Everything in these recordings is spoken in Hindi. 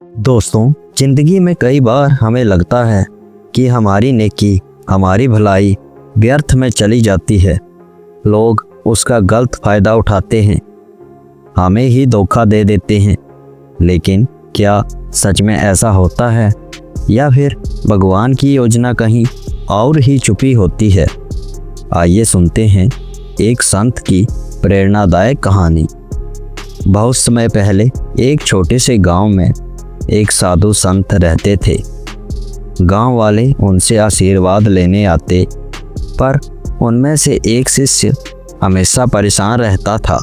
दोस्तों, जिंदगी में कई बार हमें लगता है कि हमारी नेकी, हमारी भलाई व्यर्थ में चली जाती है। लोग उसका गलत फायदा उठाते हैं, हमें ही धोखा दे देते हैं। लेकिन क्या सच में ऐसा होता है या फिर भगवान की योजना कहीं और ही छुपी होती है? आइए सुनते हैं एक संत की प्रेरणादायक कहानी। बहुत समय पहले एक छोटे से गांव में एक साधु संत रहते थे। गांव वाले उनसे आशीर्वाद लेने आते, पर उनमें से एक शिष्य हमेशा परेशान रहता था।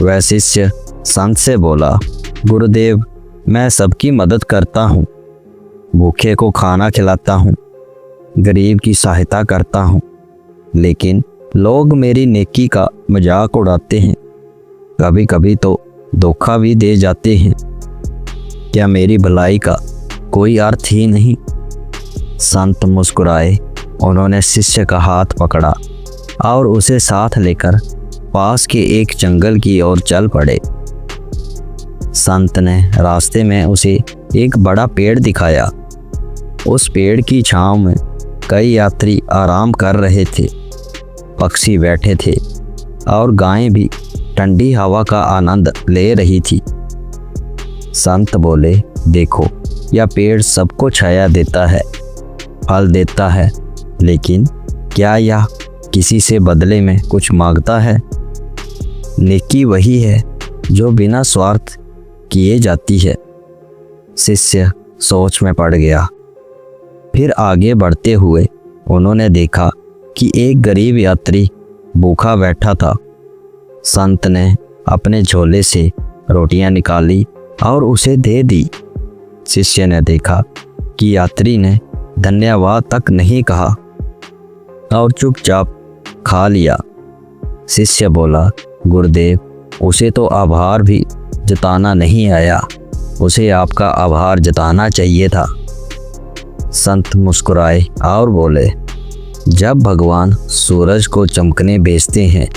वह शिष्य संत से बोला, गुरुदेव, मैं सबकी मदद करता हूँ, भूखे को खाना खिलाता हूँ, गरीब की सहायता करता हूँ, लेकिन लोग मेरी नेकी का मजाक उड़ाते हैं, कभी कभी तो धोखा भी दे जाते हैं। क्या मेरी भलाई का कोई अर्थ ही नहीं? संत मुस्कुराए। उन्होंने शिष्य का हाथ पकड़ा और उसे साथ लेकर पास के एक जंगल की ओर चल पड़े। संत ने रास्ते में उसे एक बड़ा पेड़ दिखाया। उस पेड़ की छांव में कई यात्री आराम कर रहे थे, पक्षी बैठे थे और गायें भी ठंडी हवा का आनंद ले रही थी। संत बोले, देखो, यह पेड़ सबको छाया देता है, फल देता है, लेकिन क्या यह किसी से बदले में कुछ मांगता है? नेकी वही है जो बिना स्वार्थ किए जाती है। शिष्य सोच में पड़ गया। फिर आगे बढ़ते हुए उन्होंने देखा कि एक गरीब यात्री भूखा बैठा था। संत ने अपने झोले से रोटियां निकाली और उसे दे दी। शिष्य ने देखा कि यात्री ने धन्यवाद तक नहीं कहा और चुपचाप खा लिया। शिष्य बोला, गुरुदेव, उसे तो आभार भी जताना नहीं आया, उसे आपका आभार जताना चाहिए था। संत मुस्कुराए और बोले, जब भगवान सूरज को चमकने भेजते हैं,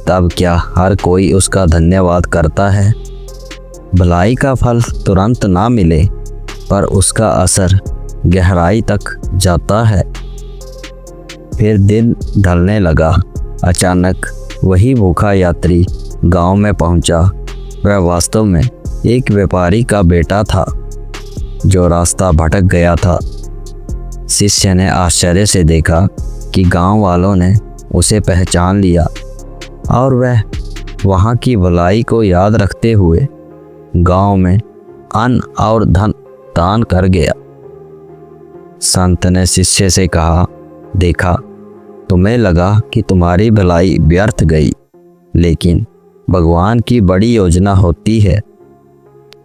तब क्या हर कोई उसका धन्यवाद करता है? भलाई का फल तुरंत ना मिले, पर उसका असर गहराई तक जाता है। फिर दिन ढलने लगा। अचानक वही भूखा यात्री गांव में पहुंचा। वह वास्तव में एक व्यापारी का बेटा था जो रास्ता भटक गया था। शिष्य ने आश्चर्य से देखा कि गांव वालों ने उसे पहचान लिया और वह वहां की भलाई को याद रखते हुए गांव में अन्न और धन दान कर गया। संत ने शिष्य से कहा, देखा, तुम्हें लगा कि तुम्हारी भलाई व्यर्थ गई, लेकिन भगवान की बड़ी योजना होती है।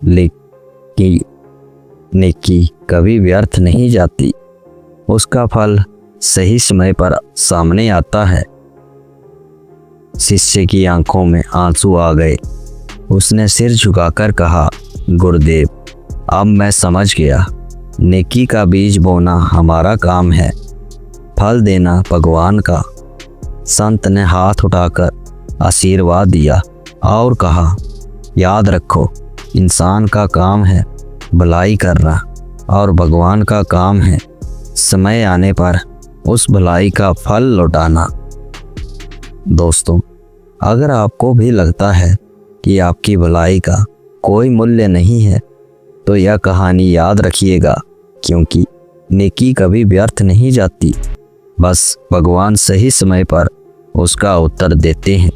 लेकिन नेकी कभी व्यर्थ नहीं जाती, उसका फल सही समय पर सामने आता है। शिष्य की आंखों में आंसू आ गए। उसने सिर झुकाकर कहा, गुरुदेव, अब मैं समझ गया, नेकी का बीज बोना हमारा काम है, फल देना भगवान का। संत ने हाथ उठाकर आशीर्वाद दिया और कहा, याद रखो, इंसान का काम है भलाई करना और भगवान का काम है समय आने पर उस भलाई का फल लौटाना। दोस्तों, अगर आपको भी लगता है कि आपकी भलाई का कोई मूल्य नहीं है, तो यह कहानी याद रखिएगा, क्योंकि नेकी कभी व्यर्थ नहीं जाती, बस भगवान सही समय पर उसका उत्तर देते हैं।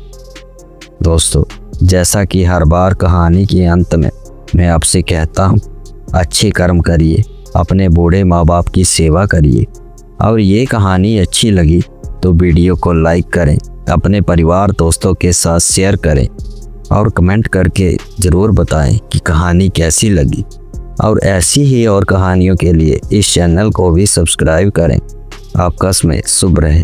दोस्तों, जैसा कि हर बार कहानी के अंत में मैं आपसे कहता हूँ, अच्छे कर्म करिए, अपने बूढ़े माँ बाप की सेवा करिए, और ये कहानी अच्छी लगी तो वीडियो को लाइक करें, अपने परिवार दोस्तों के साथ शेयर करें और कमेंट करके ज़रूर बताएं कि कहानी कैसी लगी। और ऐसी ही और कहानियों के लिए इस चैनल को भी सब्सक्राइब करें। आपका समय शुभ रहे।